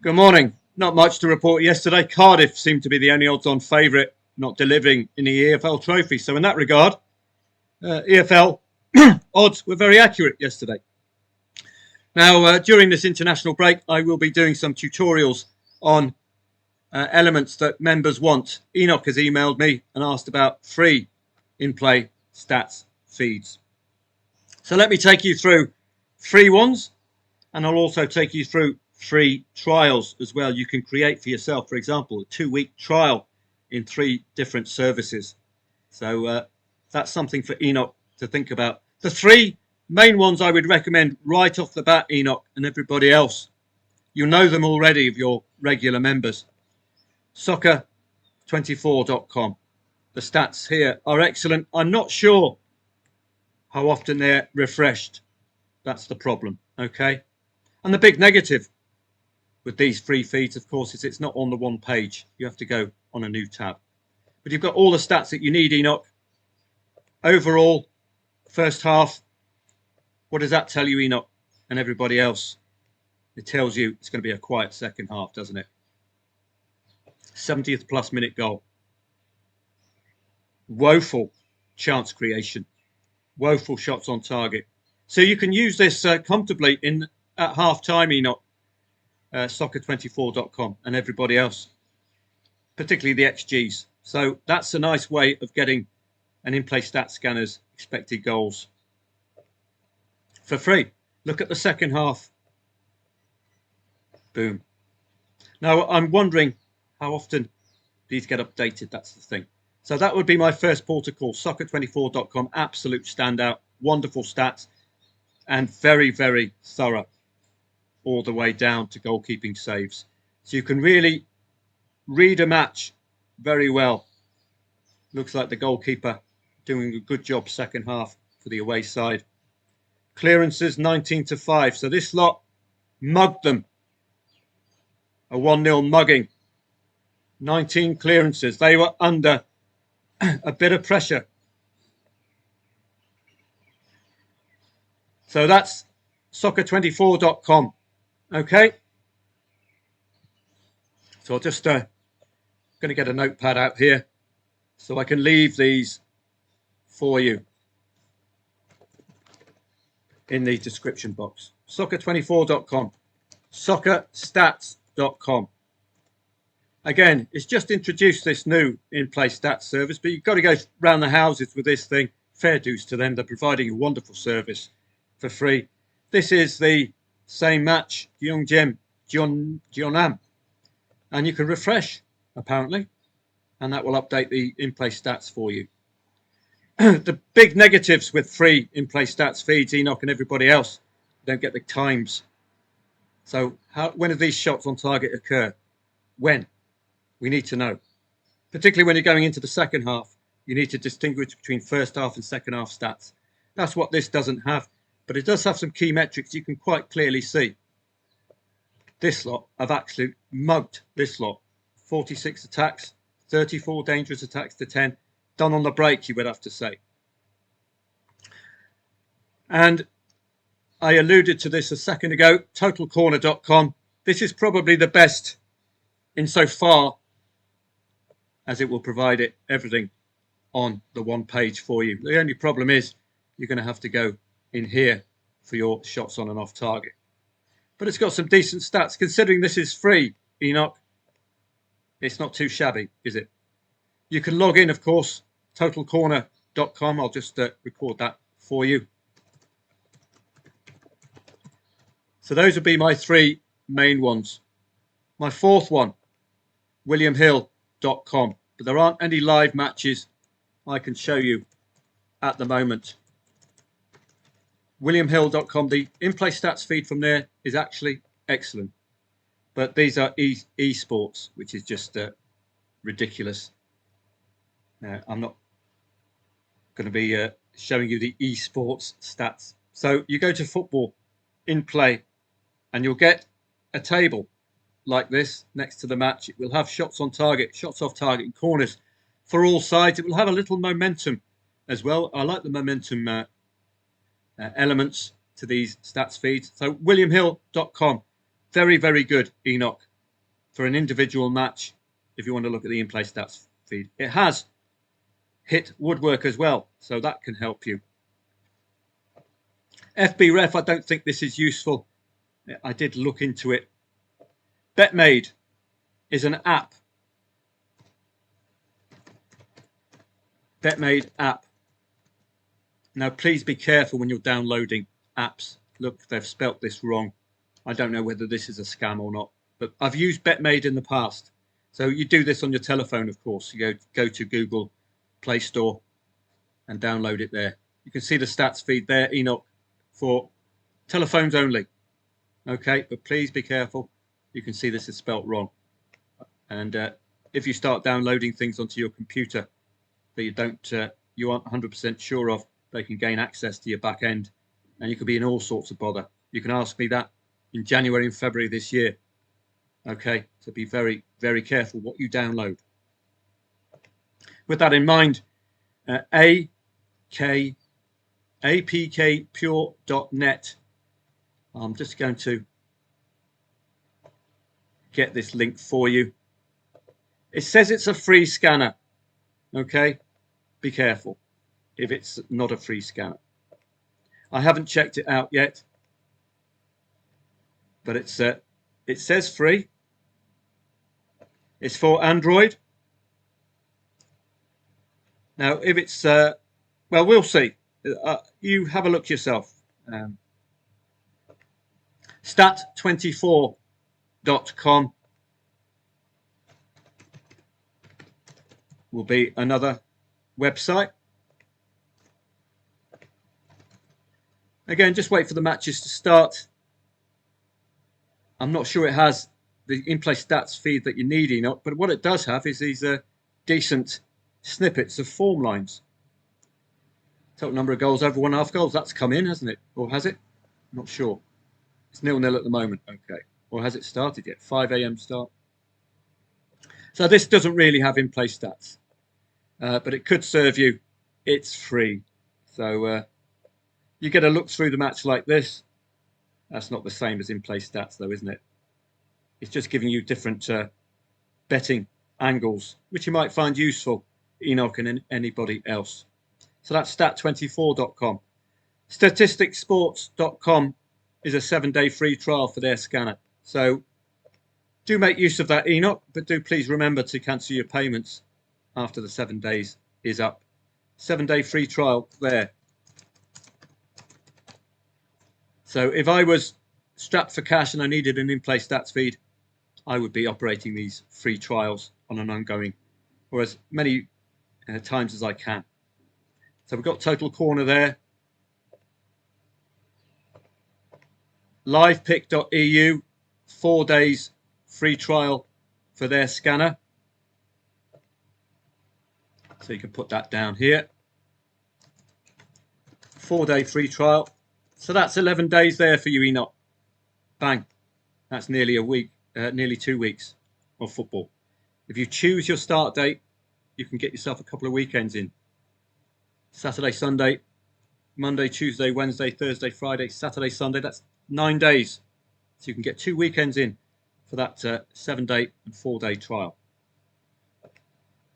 Good morning. Not much to report yesterday. Cardiff seemed to be the only odds-on favourite, not delivering in the EFL trophy. So in that regard, EFL odds were very accurate yesterday. Now, during this international break, I will be doing some tutorials on elements that members want. Enoch has emailed me and asked about free in-play stats feeds. So let me take you through free ones, and I'll also take you through free trials as well. You can create for yourself, for example, a 2-week trial in 3 different services. So that's something for Enoch to think about. The 3 main ones I would recommend right off the bat, Enoch and everybody else. You know them already if you're regular members. Soccer24.com. The stats here are excellent. I'm not sure how often they're refreshed. That's the problem, okay? And the big negative with these free feeds, of course, is it's not on the one page. You have to go on a new tab. But you've got all the stats that you need, Enoch. Overall, first half, what does that tell you, Enoch, and everybody else? It tells you it's going to be a quiet second half, doesn't it? 70th plus minute goal. Woeful chance creation. Woeful shots on target. So you can use this comfortably at half time, Enoch. Soccer24.com and everybody else, particularly the XGs. So that's a nice way of getting an in-play stat scanner's expected goals for free. Look at the second half. Boom. Now I'm wondering how often these get updated. That's the thing. So that would be my first port of call. Soccer24.com, absolute standout, wonderful stats, and very, very thorough all the way down to goalkeeping saves. So you can really read a match very well. Looks like the goalkeeper doing a good job second half for the away side. Clearances 19-5. So this lot mugged them. A 1-0 mugging. 19 clearances. They were under a bit of pressure. So that's soccer24.com. Okay. So I'll just going to get a notepad out here so I can leave these for you in the description box. Soccer24.com. Soccerstats.com. Again, it's just introduced this new in-play stats service, but you've got to go round the houses with this thing. Fair dues to them. They're providing a wonderful service for free. This is the same match, Gyeongnam. And you can refresh, apparently, and that will update the in-play stats for you. The big negatives with free in-play stats feeds, Enoch and everybody else, don't get the times. So when do these shots on target occur? When? We need to know. Particularly when you're going into the second half, you need to distinguish between first half and second half stats. That's what this doesn't have, but it does have some key metrics you can quite clearly see. This lot have actually mugged this lot. 46 attacks, 34 dangerous attacks to 10. Done on the break, you would have to say. And I alluded to this a second ago, totalcorner.com. This is probably the best insofar as it will provide everything on the one page for you. The only problem is you're going to have to go in here for your shots on and off target. But it's got some decent stats. Considering this is free, Enoch, it's not too shabby, is it? You can log in, of course, totalcorner.com. I'll just record that for you. So those would be my 3 main ones. My 4th one, williamhill.com. But there aren't any live matches I can show you at the moment. williamhill.com. The in-play stats feed from there is actually excellent. But these are esports, which is just ridiculous. I'm not going to be showing you the esports stats. So you go to football in play and you'll get a table like this next to the match. It will have shots on target, shots off target, and corners for all sides. It will have a little momentum as well. I like the momentum elements to these stats feeds. So williamhill.com. Very, very good, Enoch. for an individual match if you want to look at the in-play stats feed. It has hit woodwork as well, so that can help you. FB Ref, I don't think this is useful. I did look into it. Betmaid is an app. Betmaid app. Now, please be careful when you're downloading apps. Look, they've spelt this wrong. I don't know whether this is a scam or not, but I've used Betmaid in the past. So you do this on your telephone, of course. You go to Google Play Store and download it there. You can see the stats feed there, Enoch, for telephones only. Okay, but please be careful. You can see this is spelt wrong. And if you start downloading things onto your computer that you aren't 100% sure of, they can gain access to your back end, and you could be in all sorts of bother. You can ask me that in January and February this year. Okay, so be very, very careful what you download. With that in mind, apkpure.net. I'm just going to get this link for you. It says it's a free scanner. Okay, be careful if it's not a free scanner. I haven't checked it out yet, but it says free. It's for Android. Now, if it's well, we'll see. You have a look yourself. Stat24.com will be another website. Again, just wait for the matches to start. I'm not sure it has the in-play stats feed that you need, Enoch, but what it does have is these decent snippets of form lines. Total number of goals over 1.5 goals. That's come in, hasn't it? Or has it? I'm not sure. It's 0-0 at the moment. Okay. Or has it started yet? 5 a.m. start. So this doesn't really have in-play stats, but it could serve you. It's free. So you get a look through the match like this. That's not the same as in-play stats, though, isn't it? It's just giving you different betting angles, which you might find useful, Enoch and anybody else. So that's stat24.com. Statisticsports.com is a 7-day free trial for their scanner. So do make use of that, Enoch, but do please remember to cancel your payments after the 7 days is up. 7-day free trial there. So if I was strapped for cash and I needed an in-play stats feed, I would be operating these free trials on an ongoing, or as many times as I can. So we've got Total Corner there. Livepick.eu, 4 days free trial for their scanner. So you can put that down here. 4-day free trial. So that's 11 days there for you, Enoch. Bang. That's nearly a week, nearly 2 weeks of football. If you choose your start date, you can get yourself a couple of weekends in. Saturday, Sunday, Monday, Tuesday, Wednesday, Thursday, Friday, Saturday, Sunday. That's 9 days. So you can get 2 weekends in for that 7-day and 4-day trial.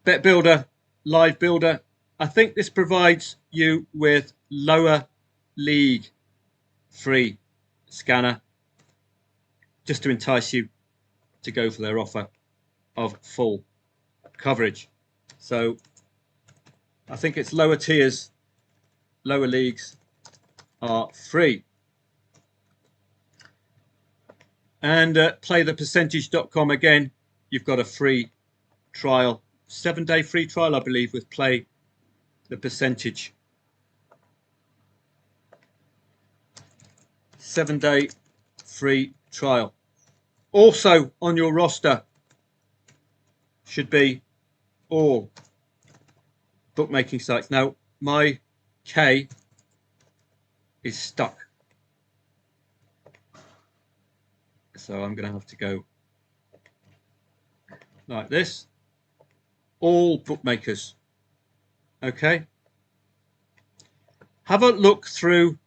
Bet Builder, Live Builder. I think this provides you with lower league free scanner just to entice you to go for their offer of full coverage. So I think it's lower tiers, lower leagues are free. And playthepercentage.com again, you've got a free trial, 7-day free trial, I believe, with Play the Percentage. 7-day free trial. Also on your roster should be all bookmaking sites. Now, my K is stuck. So I'm going to have to go like this. All bookmakers. Okay. Have a look through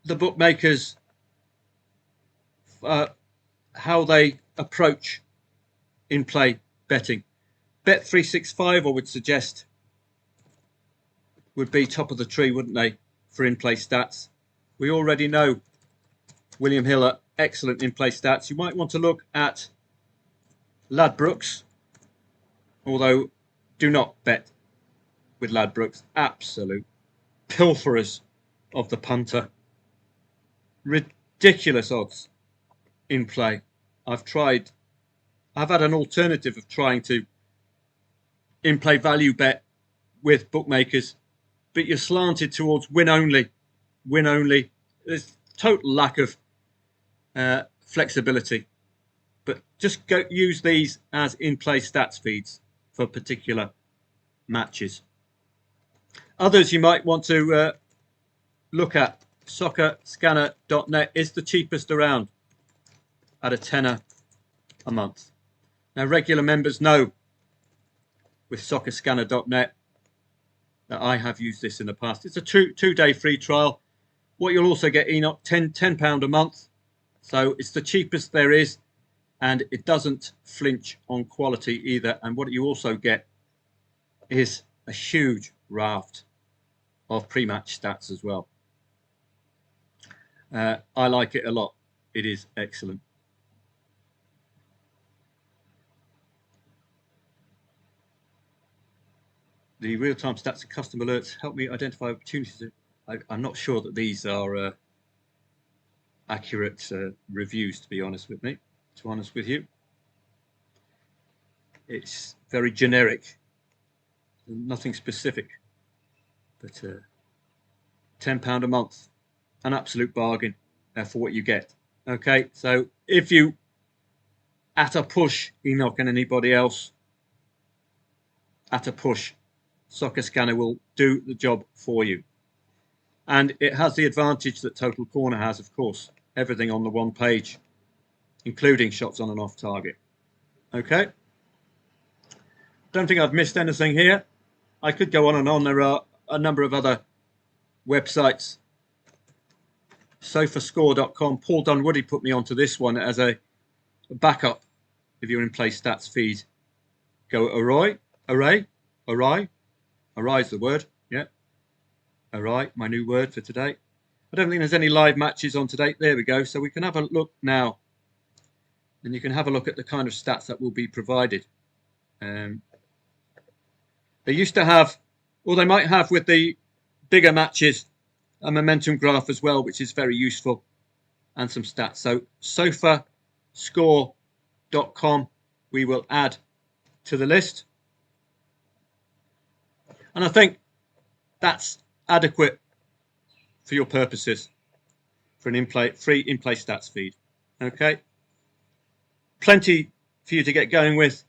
the bookmakers, how they approach in-play betting. Bet365, I would suggest, would be top of the tree, wouldn't they, for in-play stats? We already know William Hill are excellent in-play stats. You might want to look at Ladbrokes, although do not bet with Ladbrokes. Absolute pilferers of the punter. Ridiculous odds in play. I've had an alternative of trying to in-play value bet with bookmakers, but you're slanted towards win only. There's total lack of flexibility. But just use these as in-play stats feeds for particular matches. Others you might want to look at. Soccerscanner.net is the cheapest around at a tenner a month. Now, regular members know with Soccerscanner.net that I have used this in the past. It's a two-day free trial. What you'll also get, Enoch, £10 a month. So it's the cheapest there is, and it doesn't flinch on quality either. And what you also get is a huge raft of pre-match stats as well. I like it a lot. It is excellent. The real-time stats and custom alerts help me identify opportunities. I'm not sure that these are accurate reviews, to be honest with you. It's very generic, nothing specific, but £10 a month, an absolute bargain for what you get. Okay, so if you, at a push, Enoch and anybody else, at a push, Soccer Scanner will do the job for you. And it has the advantage that Total Corner has, of course. Everything on the one page, including shots on and off target. Okay. Don't think I've missed anything here. I could go on and on. There are a number of other websites. Sofascore.com. Paul Dunwoody put me onto this one as a backup. If you're in play stats feed, go Array is the word. Yeah. Array, my new word for today. I don't think there's any live matches on today. There we go. So we can have a look now. And you can have a look at the kind of stats that will be provided. They used to have, or they might have with the bigger matches, a momentum graph as well, which is very useful, and some stats. So sofascore.com we will add to the list. And I think that's adequate for your purposes for an free in-play stats feed. Okay. Plenty for you to get going with.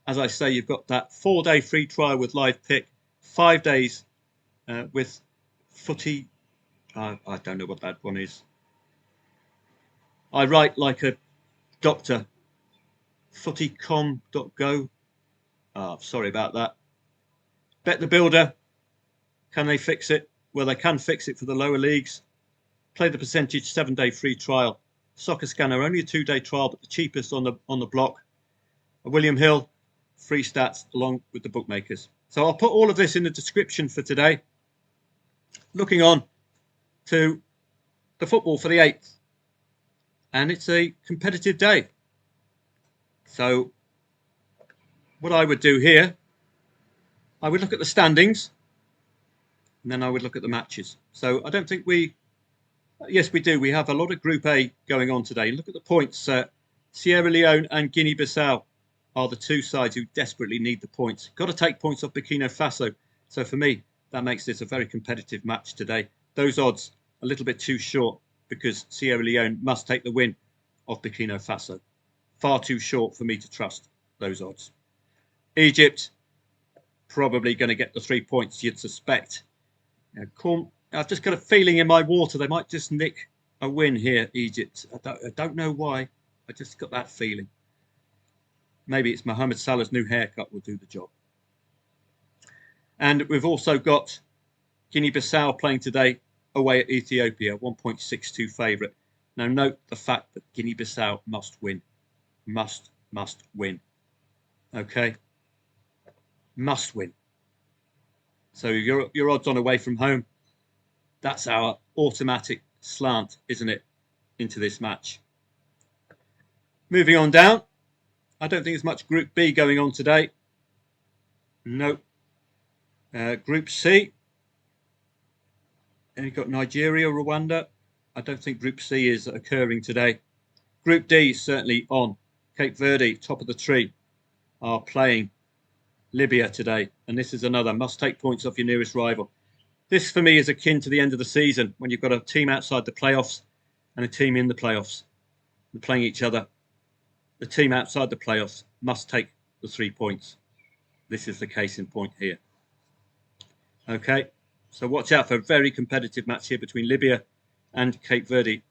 As I say, you've got that 4-day free trial with live pick, 5 days with footy. I don't know what that one is. I write like a doctor. Footycom.go. Sorry about that. Bet the Builder. Can they fix it? Well, they can fix it for the lower leagues. Play the percentage 7-day free trial. Soccer Scanner, only a 2-day trial, but the cheapest on the block. William Hill, free stats along with the bookmakers. So I'll put all of this in the description for today. Looking on to the football for the 8th. And it's a competitive day. So what I would do here, I would look at the standings. And then I would look at the matches. So I don't think yes, we do. We have a lot of Group A going on today. Look at the points. Sierra Leone and Guinea-Bissau are the two sides who desperately need the points. Got to take points off Burkina Faso. So for me, that makes this a very competitive match today. Those odds a little bit too short because Sierra Leone must take the win off Burkina Faso. Far too short for me to trust those odds. Egypt, probably going to get the 3 points, you'd suspect. I've just got a feeling in my water they might just nick a win here, Egypt. I don't know why. I just got that feeling. Maybe it's Mohamed Salah's new haircut will do the job. And we've also got Guinea-Bissau playing today away at Ethiopia, 1.62 favourite. Now note the fact that Guinea-Bissau must win. Must must win. Okay, must win. So your odds on away from home, that's our automatic slant, isn't it, into this match. Moving on down, I don't think there's much Group B going on today. No. Group C, and you've got Nigeria, Rwanda. I don't think Group C is occurring today. Group D is certainly on. Cape Verde, top of the tree, are playing Libya today. And this is another must take points off your nearest rival. This, for me, is akin to the end of the season when you've got a team outside the playoffs and a team in the playoffs. They're playing each other. The team outside the playoffs must take the 3 points. This is the case in point here. Okay, so watch out for a very competitive match here between Libya and Cape Verde.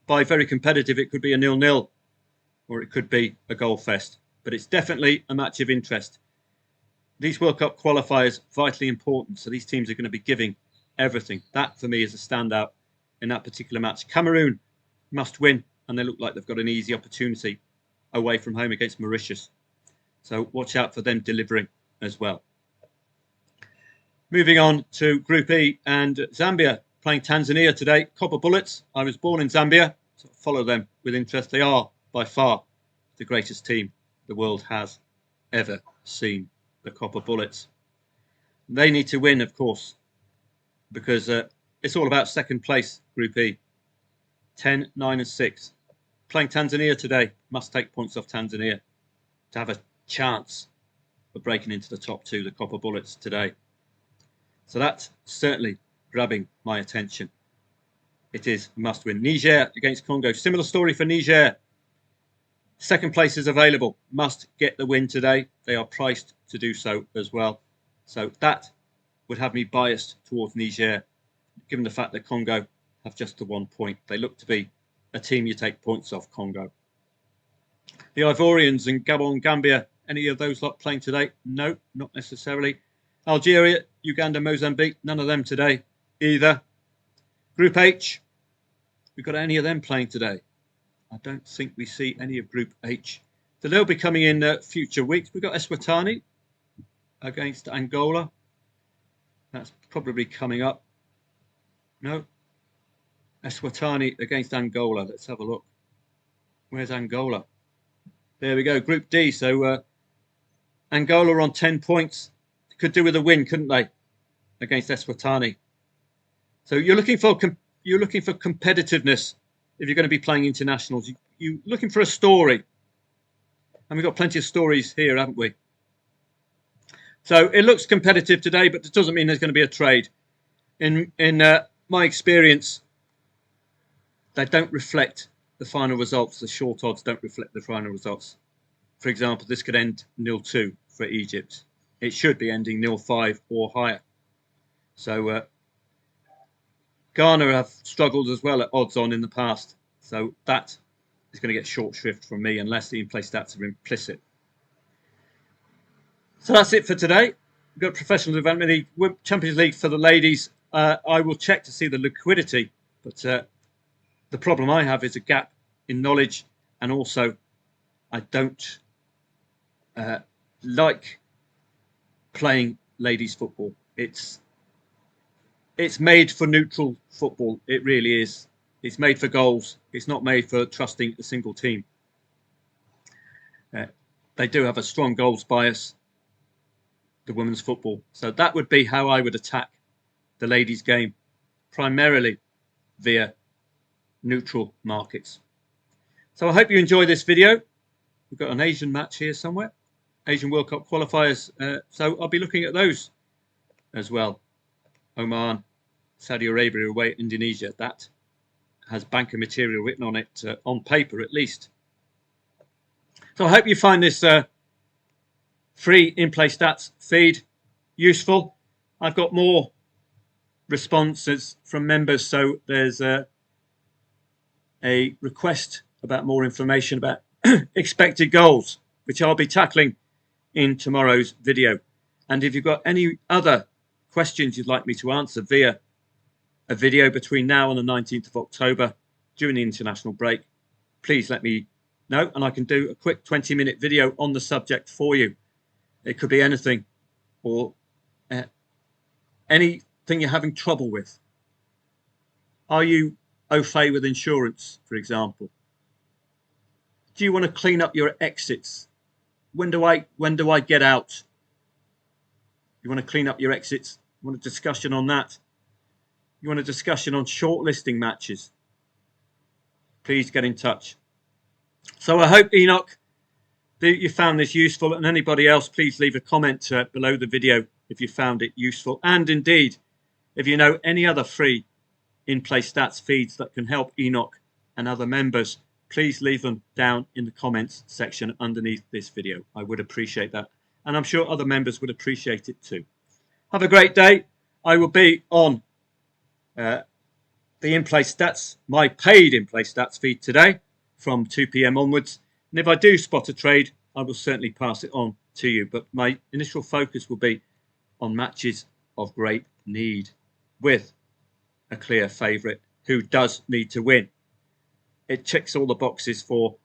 By very competitive, it could be a 0-0 or it could be a goal fest. But it's definitely a match of interest. These World Cup qualifiers vitally important, so these teams are going to be giving everything. That, for me, is a standout in that particular match. Cameroon must win, and they look like they've got an easy opportunity away from home against Mauritius. So watch out for them delivering as well. Moving on to Group E, and Zambia playing Tanzania today. Copper Bullets. I was born in Zambia, so follow them with interest. They are by far the greatest team the world has ever seen, the Copper Bullets. They need to win, of course, because it's all about second place, Group E. 10, 9 and 6. Playing Tanzania today, must take points off Tanzania to have a chance of breaking into the top 2, the Copper Bullets today. So that's certainly grabbing my attention. It is must win. Niger against Congo. Similar story for Niger. Second place is available. Must get the win today. They are priced to do so as well. So that would have me biased towards Niger, given the fact that Congo have just the 1 point. They look to be a team you take points off, Congo. The Ivorians and Gabon, Gambia, any of those lot playing today? No, not necessarily. Algeria, Uganda, Mozambique, none of them today either. Group H, we've got any of them playing today? I don't think we see any of Group H. So they'll be coming in future weeks. We've got Eswatini against Angola. That's probably coming up. No. Eswatini against Angola. Let's have a look. Where's Angola? There we go. Group D. So Angola on 10 points. Could do with a win, couldn't they, against Eswatini? So you're looking for competitiveness if you're going to be playing internationals. You're looking for a story, and we've got plenty of stories here, haven't we? So it looks competitive today, but it doesn't mean there's going to be a trade. In my experience, they don't reflect the final results. The short odds don't reflect the final results. For example, this could end 0-2 for Egypt. It should be ending 0-5 or higher. So Ghana have struggled as well at odds on in the past. So that is going to get short shrift from me unless the in-play stats are implicit. So that's it for today. We've got Professional Development League, Champions League for the ladies. I will check to see the liquidity, but the problem I have is a gap in knowledge, and also I don't like playing ladies football. It's made for neutral football. It really is. It's made for goals. It's not made for trusting a single team. They do have a strong goals bias, the women's football. So that would be how I would attack the ladies game, primarily via neutral markets. So I hope you enjoy this video. We've got an Asian match here somewhere. Asian World Cup qualifiers. So I'll be looking at those as well. Oman, Saudi Arabia away at Indonesia. That has banker material written on it, on paper at least. So I hope you find this free in-play stats feed useful. I've got more responses from members, so there's a request about more information about expected goals, which I'll be tackling in tomorrow's video. And if you've got any other questions you'd like me to answer via a video between now and the 19th of October during the international break, please let me No, and I can do a quick 20-minute video on the subject for you. It could be anything, or anything you're having trouble with. Are you au fait with insurance, for example? Do you want to clean up your exits? When do I get out? You want to clean up your exits? You want a discussion on that? You want a discussion on shortlisting matches? Please get in touch. So I hope, Enoch, that you found this useful, and anybody else, please leave a comment below the video if you found it useful. And indeed, if you know any other free in-play stats feeds that can help Enoch and other members, please leave them down in the comments section underneath this video. I would appreciate that. And I'm sure other members would appreciate it too. Have a great day. I will be on the in-play stats, my paid in-play stats feed today from 2 p.m. onwards. And if I do spot a trade, I will certainly pass it on to you. But my initial focus will be on matches of great need with a clear favourite who does need to win. It ticks all the boxes for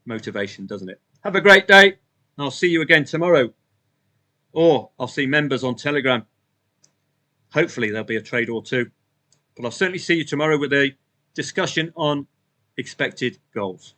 motivation, doesn't it? Have a great day. I'll see you again tomorrow. Or I'll see members on Telegram. Hopefully there'll be a trade or two. But I'll certainly see you tomorrow with a discussion on expected goals.